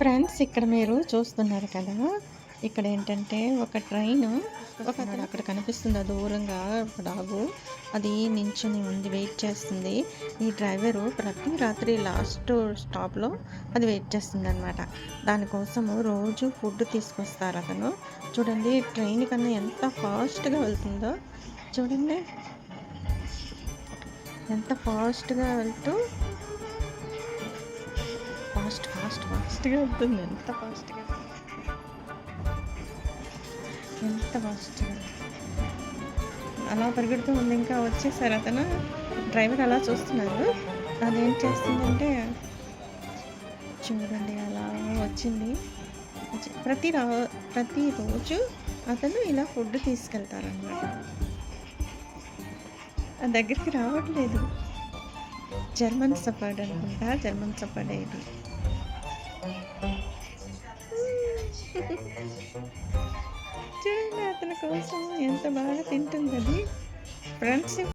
Friends, ఇక్కడ మీరు చూస్తున్నారు కదా, ఇక్కడ ఏంటంటే ఒక ట్రైన్ అక్కడ కనిపిస్తుంది దూరంగా ఒక డాగు. అది నించుని ఉంది, వెయిట్ చేస్తుంది. ఈ డ్రైవరు ప్రతి రాత్రి లాస్ట్ స్టాప్లో అది వెయిట్ చేస్తుంది అనమాట. దానికోసము రోజు ఫుడ్ తీసుకొస్తారు అతను. చూడండి, ట్రైన్ కన్నా ఎంత ఫాస్ట్గా వెళ్తుందో చూడండి, ఎంత ఫాస్ట్గా వెళ్తూ ఫాస్ట్గా వెళ్తుంది. ఎంత ఫాస్ట్గా అలా పరిగెడుతూ ఉంది. ఇంకా వచ్చేసారు అతను. డ్రైవర్ అలా చూస్తున్నారు. అదేం చేస్తుందంటే చూడండి, అలా వచ్చింది. ప్రతిరోజు అతను ఇలా ఫుడ్ తీసుకెళ్తారనమాట. ఆ దగ్గరికి రావట్లేదు. జర్మన్ షెపర్డ్ అనుకుంటా, జర్మన్ షెపర్డ్ ఇది. చూడండి, అతని కోసం ఎంత బాగా తింటుంది అది. ఫ్రెండ్స్